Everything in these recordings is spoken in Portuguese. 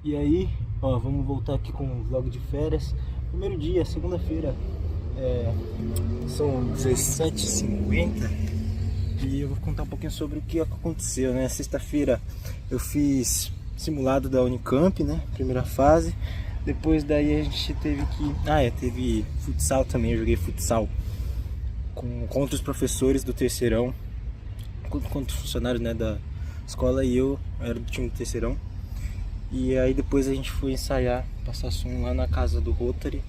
E aí, ó, vamos voltar aqui com o vlog de férias. Primeiro dia, segunda-feira, são 17h50 e eu vou contar um pouquinho sobre o que aconteceu, né? Sexta-feira eu fiz simulado da Unicamp, né? Primeira fase. Depois daí a gente teve que... teve futsal também, eu joguei futsal contra os professores do terceirão, contra os funcionários, né, da escola, e eu era do time do terceirão. E aí depois a gente foi ensaiar, passar som lá na casa do Rotary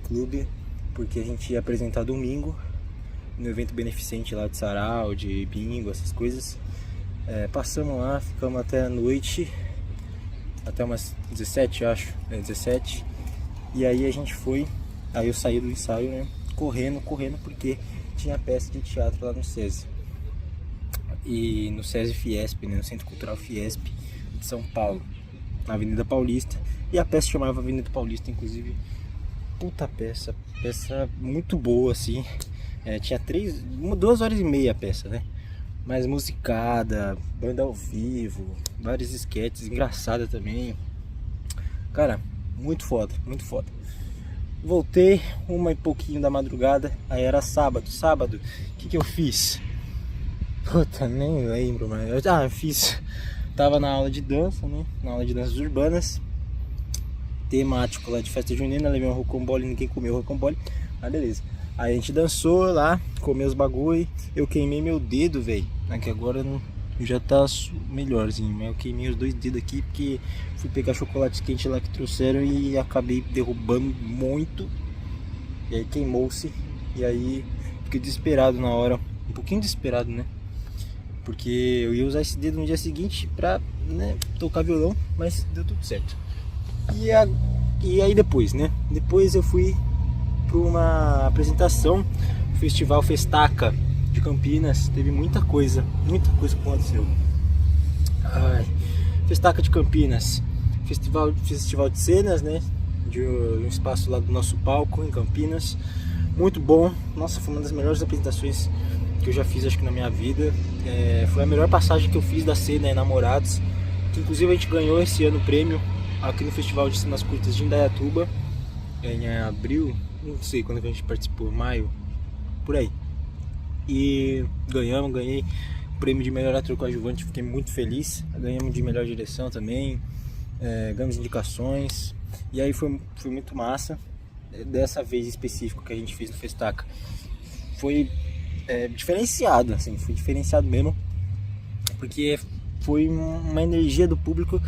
Club, porque a gente ia apresentar domingo no evento beneficente lá de sarau, de bingo, essas coisas. Passamos lá, ficamos até a noite, até umas 17, acho, 17. E aí a gente foi, aí eu saí do ensaio, né, correndo, porque tinha peça de teatro lá no SESI. E no SESI Fiesp, né, no Centro Cultural Fiesp de São Paulo, na Avenida Paulista. E a peça chamava Avenida Paulista, inclusive. Puta peça muito boa, assim. Tinha 2 horas e meia a peça, né? Mas musicada, banda ao vivo, vários esquetes, engraçada também. Cara, muito foda, muito foda. Voltei, 1 e pouquinho da madrugada, aí era sábado. Sábado, o que eu fiz? Puta, nem lembro, mas... eu fiz... Tava na aula de dança, né? Na aula de danças urbanas, temático lá de festa junina. Levei um rocambole, ninguém comeu rocambole, mas beleza. Aí a gente dançou lá, comeu os bagulho. Eu queimei meu dedo, velho. Que agora já tá melhorzinho, mas eu queimei os 2 dedos aqui porque fui pegar chocolate quente lá que trouxeram e acabei derrubando muito. E aí queimou-se. E aí fiquei desesperado na hora, um pouquinho desesperado, né? Porque eu ia usar esse dedo no dia seguinte pra, né, tocar violão, mas deu tudo certo. E aí depois, né? Depois eu fui para uma apresentação, Festival Festaca de Campinas. Teve muita coisa que aconteceu. Festaca de Campinas, festival de cenas, né? De um espaço lá do nosso palco em Campinas. Muito bom. Nossa, foi uma das melhores apresentações que eu já fiz, acho que na minha vida. Foi a melhor passagem que eu fiz da cena Namorados, que inclusive a gente ganhou esse ano o prêmio aqui no Festival de Cenas Curtas de Indaiatuba, em abril, não sei quando a gente participou, maio, por aí. E ganhei o prêmio de melhor ator coadjuvante, fiquei muito feliz. Ganhamos de melhor direção também, ganhamos indicações, e aí foi muito massa. Dessa vez específico que a gente fez no Festaca foi diferenciado, assim, foi diferenciado mesmo, porque foi uma energia do público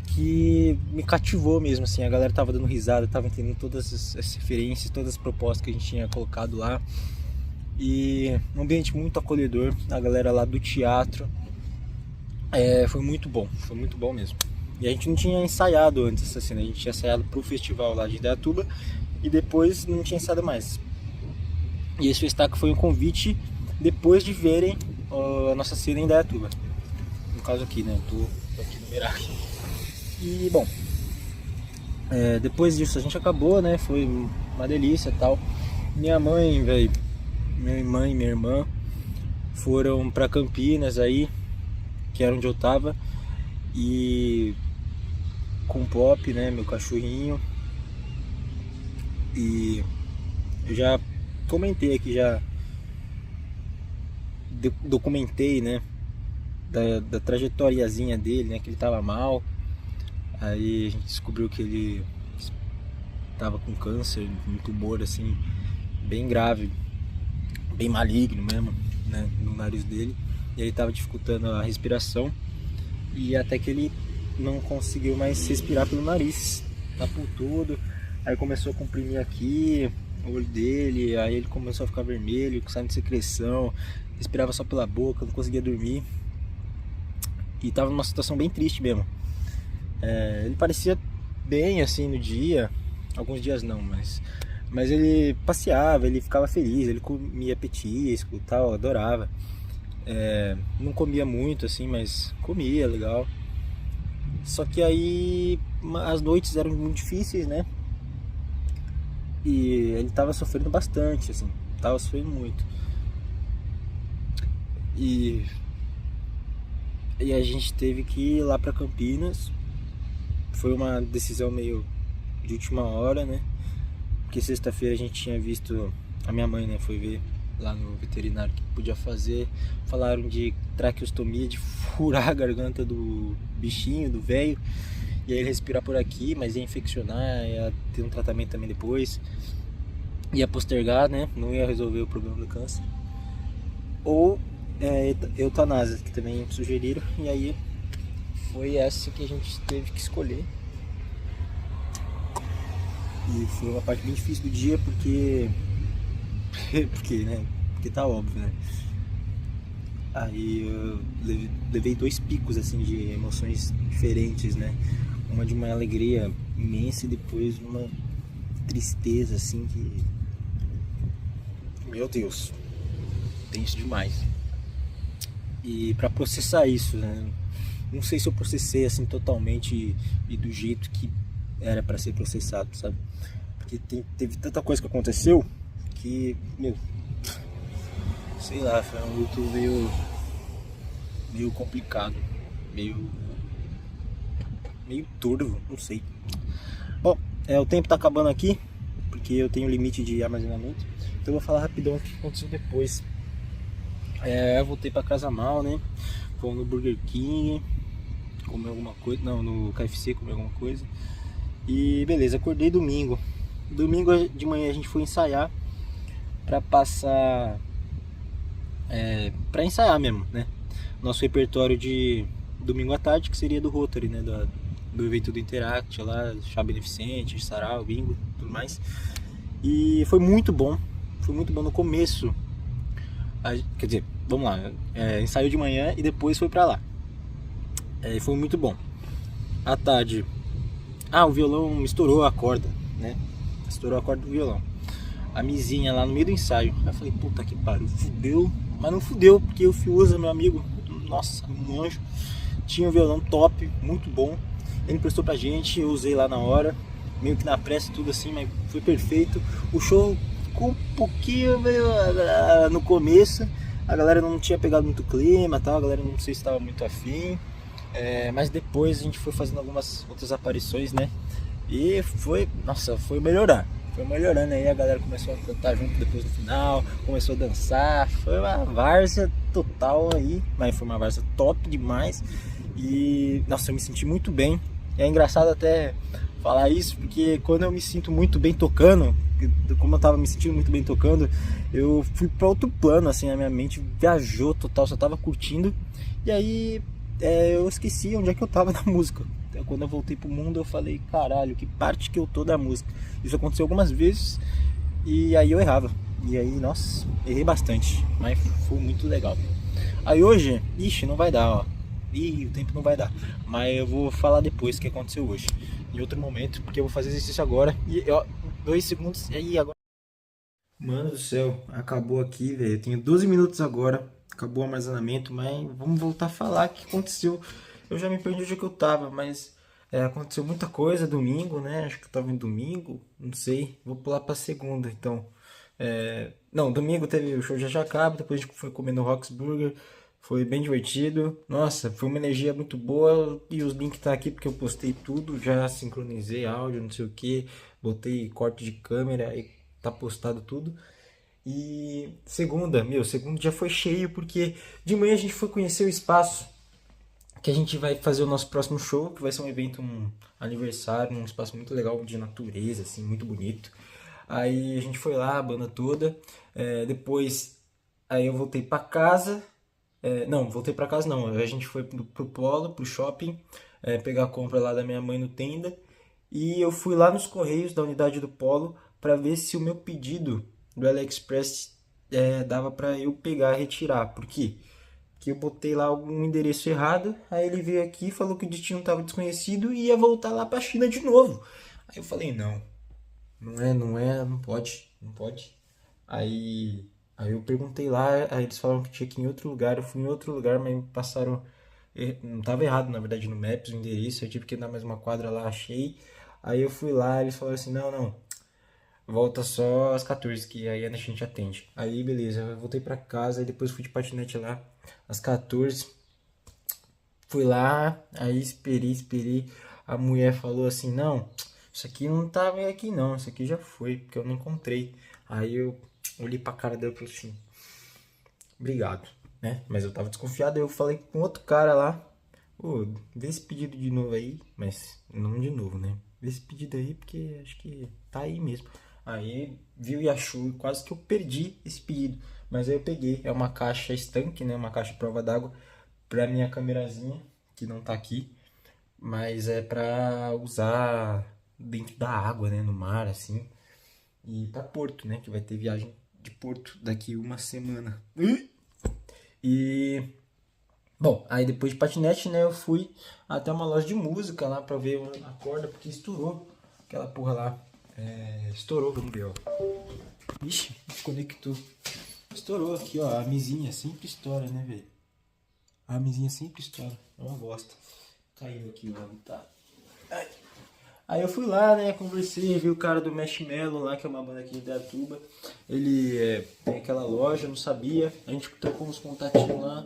que me cativou mesmo, assim. A galera tava dando risada, tava entendendo todas as referências, todas as propostas que a gente tinha colocado lá, e um ambiente muito acolhedor. A galera lá do teatro, foi muito bom mesmo. E a gente não tinha ensaiado antes essa cena, a gente tinha ensaiado pro festival lá de Indaiatuba e depois não tinha ensaiado mais. E esse Festaca foi um convite depois de verem a nossa cena em Indaiatuba. No caso aqui, né? Eu tô aqui no Mirac. E, bom, depois disso a gente acabou, né? Foi uma delícia e tal. Minha mãe, velho, minha mãe e minha irmã foram pra Campinas aí, que era onde eu tava. E com o Pop, né? Meu cachorrinho. E eu já comentei aqui, já documentei, né, da trajetóriazinha dele, né, que ele tava mal. Aí a gente descobriu que ele tava com câncer, um tumor assim, bem grave, bem maligno mesmo, né, no nariz dele. E ele tava dificultando a respiração, e até que ele não conseguiu mais respirar pelo nariz, tapou tudo. Aí começou a comprimir aqui o olho dele, aí ele começou a ficar vermelho, saindo de secreção, respirava só pela boca, não conseguia dormir. E tava numa situação bem triste mesmo. Ele parecia bem assim no dia, alguns dias não, mas ele passeava, ele ficava feliz, ele comia petisco e tal, adorava. Não comia muito assim, mas comia legal. Só que aí as noites eram muito difíceis, né? E ele tava sofrendo bastante, assim, tava sofrendo muito. E a gente teve que ir lá pra Campinas foi uma decisão meio de última hora, né? Porque sexta-feira a gente tinha visto, a minha mãe, né, foi ver lá no veterinário que podia fazer. Falaram de traqueostomia, de furar a garganta do bichinho, do velho, e aí ele respirar por aqui, mas ia infeccionar, ia ter um tratamento também depois, ia postergar, né, não ia resolver o problema do câncer. Ou eutanásia, que também sugeriram, e aí foi essa que a gente teve que escolher. E foi uma parte bem difícil do dia, porque né, porque tá óbvio, né. Aí eu levei dois picos assim de emoções diferentes, né, uma de uma alegria imensa e depois uma tristeza assim que, meu Deus, tenso demais. E pra processar isso, né, não sei se eu processei assim totalmente e do jeito que era pra ser processado, sabe? Porque teve tanta coisa que aconteceu que, meu, sei lá, foi um luto meio complicado, meio turvo, não sei. Bom, o tempo tá acabando aqui, porque eu tenho limite de armazenamento, então eu vou falar rapidão o que aconteceu depois. Eu voltei pra casa mal, né? Fomos no Burger King, comer alguma coisa, não, no KFC comer alguma coisa. E beleza, acordei domingo. Domingo de manhã a gente foi ensaiar pra passar, pra ensaiar mesmo, né? Nosso repertório de domingo à tarde, que seria do Rotary, né? Do evento do Interact lá, chá beneficente, sarau, bingo, tudo mais. E foi muito bom no começo. Quer dizer, vamos lá, ensaio de manhã e depois foi pra lá. E foi muito bom. À tarde, o violão estourou a corda, né? Estourou a corda do violão. A mizinha lá no meio do ensaio. Aí eu falei, puta que pariu, fudeu. Mas não fudeu, porque o Fiuza, meu amigo, nossa, um anjo, tinha um violão top, muito bom. Ele emprestou pra gente, eu usei lá na hora, meio que na pressa, tudo assim, mas foi perfeito. O show ficou um pouquinho meio no começo, a galera não tinha pegado muito clima, tal, a galera não sei se estava muito afim, mas depois a gente foi fazendo algumas outras aparições, né? E foi melhorando aí, a galera começou a cantar junto depois do final, começou a dançar, foi uma várzea total aí, mas foi uma várzea top demais. E nossa, eu me senti muito bem. É engraçado até falar isso, porque quando eu me sinto muito bem tocando, como eu tava me sentindo muito bem tocando, eu fui para outro plano, assim, a minha mente viajou total, só tava curtindo. E aí eu esqueci onde é que eu tava na música. Então, quando eu voltei pro mundo, eu falei, caralho, que parte que eu tô da música. Isso aconteceu algumas vezes e aí eu errava. E aí, nossa, errei bastante, mas foi muito legal. Aí hoje, não vai dar, ó. O tempo não vai dar. Mas eu vou falar depois o que aconteceu hoje, em outro momento, porque eu vou fazer exercício agora. E 2 segundos, e aí agora. Mano do céu, acabou aqui, velho. Eu tenho 12 minutos agora. Acabou o armazenamento, mas vamos voltar a falar o que aconteceu. Eu já me perdi onde é que eu tava, mas aconteceu muita coisa domingo, né? Acho que eu tava em domingo, não sei. Vou pular pra segunda, então. Não, domingo teve o show de Jacaba, depois a gente foi comer no Roxburger. Foi bem divertido. Nossa, foi uma energia muito boa. E os links tá aqui porque eu postei tudo. Já sincronizei áudio, não sei o que. Botei corte de câmera e tá postado tudo. E segundo já foi cheio porque de manhã a gente foi conhecer o espaço que a gente vai fazer o nosso próximo show, que vai ser um evento, um aniversário, um espaço muito legal de natureza, assim, muito bonito. Aí a gente foi lá, a banda toda. Depois, aí eu voltei pra casa. Não, voltei pra casa não. A gente foi pro Polo, pro shopping, pegar a compra lá da minha mãe no Tenda. E eu fui lá nos Correios da unidade do Polo para ver se o meu pedido do AliExpress dava para eu pegar e retirar. Por quê? Porque eu botei lá algum endereço errado, aí ele veio aqui, falou que o destino estava desconhecido e ia voltar lá para a China de novo. Aí eu falei, não pode, não pode. Aí eu perguntei lá, aí eles falaram que tinha que ir em outro lugar, eu fui em outro lugar, mas me passaram, não estava errado na verdade no Maps o endereço, eu tive que dar mais uma quadra lá, achei. Aí eu fui lá, eles falaram assim, não, volta só às 14, que aí a gente atende. Aí beleza, eu voltei pra casa, e depois fui de patinete lá às 14. Fui lá, aí esperei. a mulher falou assim, não, isso aqui não tá meio aqui não, isso aqui já foi, porque eu não encontrei. Aí eu olhei pra cara dela e falei assim, obrigado, né? Mas eu tava desconfiado, aí eu falei com outro cara lá, ô, vê esse pedido de novo aí, mas não de novo, né? Vê esse pedido aí, porque acho que tá aí mesmo. Aí viu e achou, quase que eu perdi esse pedido. Mas aí eu peguei, é uma caixa estanque, né? Uma caixa prova d'água pra minha câmerazinha, que não tá aqui. Mas é pra usar dentro da água, né? No mar, assim. E pra Porto, né? Que vai ter viagem de Porto daqui uma semana. E bom, aí depois de patinete, né, eu fui até uma loja de música lá pra ver a corda, porque estourou aquela porra lá. Estourou, vamos ver, ó. Ixi, desconectou. Estourou aqui, ó. A mizinha sempre estoura, né, velho? A mizinha sempre estoura. É uma bosta. Caiu aqui o tá. Aí eu fui lá, né, conversei, vi o cara do Marshmello lá, que é uma banda aqui de Atuba. Ele tem aquela loja, não sabia. A gente trocou uns contatinhos lá.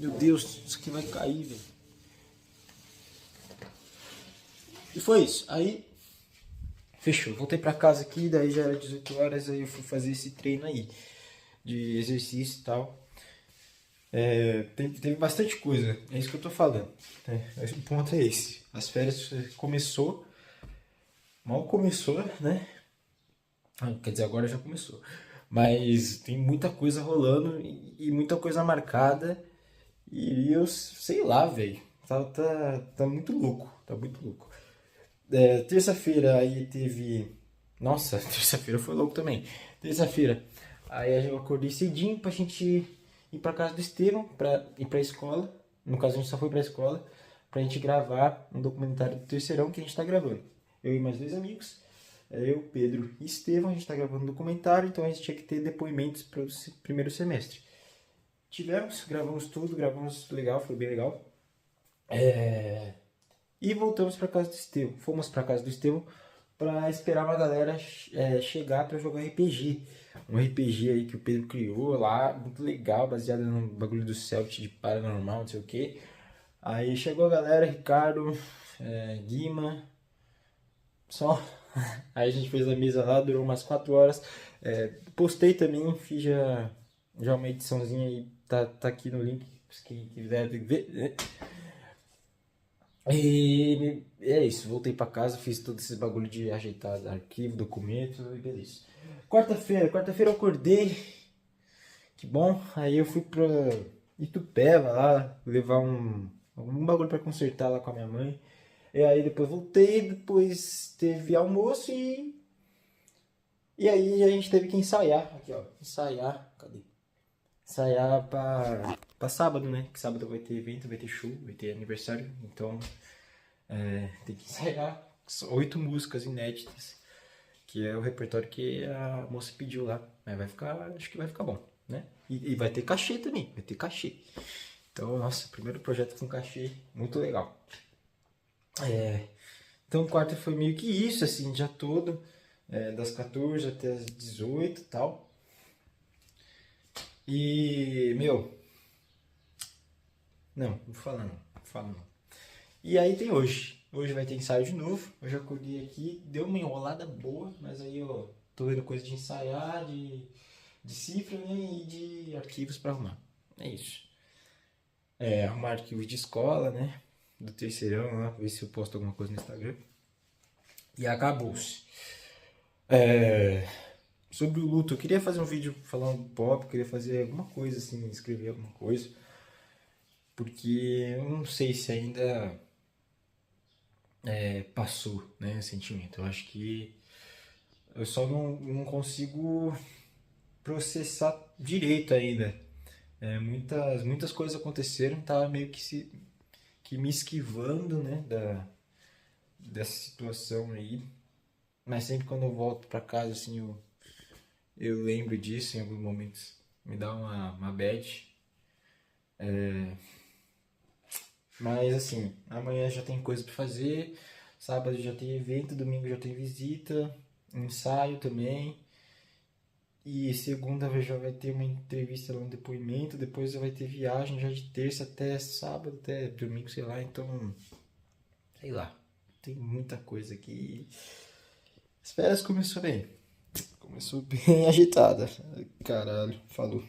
Meu Deus, isso aqui vai cair, velho. E foi isso. Aí, fechou. Voltei pra casa aqui, daí já era 18 horas, aí eu fui fazer esse treino aí, de exercício e tal. Teve bastante coisa, é isso que eu tô falando. O ponto é esse. As férias começou, mal começou, né? Quer dizer, agora já começou. Mas tem muita coisa rolando e muita coisa marcada. E eu sei lá, velho. Tá muito louco. Tá muito louco. Terça-feira aí teve. Nossa, terça-feira foi louco também. Terça-feira. Aí eu acordei cedinho pra gente ir pra casa do Estevão, pra ir pra escola. No caso, a gente só foi pra escola pra gente gravar um documentário do Terceirão que a gente tá gravando. Eu e mais dois amigos. Eu, Pedro e Estevão, a gente tá gravando um documentário, então a gente tinha que ter depoimentos pro primeiro semestre. Tivemos, gravamos tudo, gravamos legal, foi bem legal. E voltamos para casa do Estevão. Fomos para casa do Estevão para esperar uma galera chegar para jogar RPG. Um RPG aí que o Pedro criou lá, muito legal, baseado no bagulho do Celtic de paranormal, não sei o que. Aí chegou a galera, Ricardo, Guima, só. Aí a gente fez a mesa lá, durou umas 4 horas. Postei também, fiz já uma ediçãozinha aí, tá aqui no link, se quem quiser ver, né? E é isso, voltei pra casa, fiz todo esse bagulho de ajeitar arquivo, documento e beleza. Quarta-feira eu acordei, que bom, aí eu fui pra Itupeva lá, levar um bagulho pra consertar lá com a minha mãe. E aí depois voltei, depois teve almoço e aí a gente teve que ensaiar, aqui ó, cadê? Ensaiar pra sábado, né? Que sábado vai ter evento, vai ter show, vai ter aniversário, então tem que ensaiar 8 músicas inéditas, que é o repertório que a moça pediu lá. Mas vai ficar, acho que vai ficar bom, né? E vai ter cachê também, vai ter cachê. Então, nossa, primeiro projeto com cachê, muito legal. Então, quarta foi meio que isso, assim, o dia todo, das 14 até as 18 e tal. E, meu, não vou falar não, vou falar não. E aí tem hoje. Hoje vai ter ensaio de novo. Eu já acordei aqui, deu uma enrolada boa, mas aí eu tô vendo coisa de ensaiar, de cifra, né, e de arquivos para arrumar. É isso. Arrumar arquivos de escola, né? Do terceirão lá, ver se eu posto alguma coisa no Instagram. E acabou-se. Sobre o luto, eu queria fazer um vídeo falando pop, queria fazer alguma coisa assim, escrever alguma coisa. Porque eu não sei se ainda passou, né, o sentimento. Eu acho que eu só não consigo processar direito ainda. Muitas coisas aconteceram, tava meio que me esquivando, né, dessa situação aí. Mas sempre quando eu volto pra casa, assim, eu lembro disso em alguns momentos. Me dá uma bad. Mas assim, amanhã já tem coisa pra fazer, sábado já tem evento, domingo já tem visita, ensaio também. E segunda já vai ter uma entrevista lá, um depoimento, depois vai ter viagem já de terça até sábado, até domingo, sei lá, então sei lá, tem muita coisa aqui. As férias começou bem. Começou bem agitada. Caralho, falou.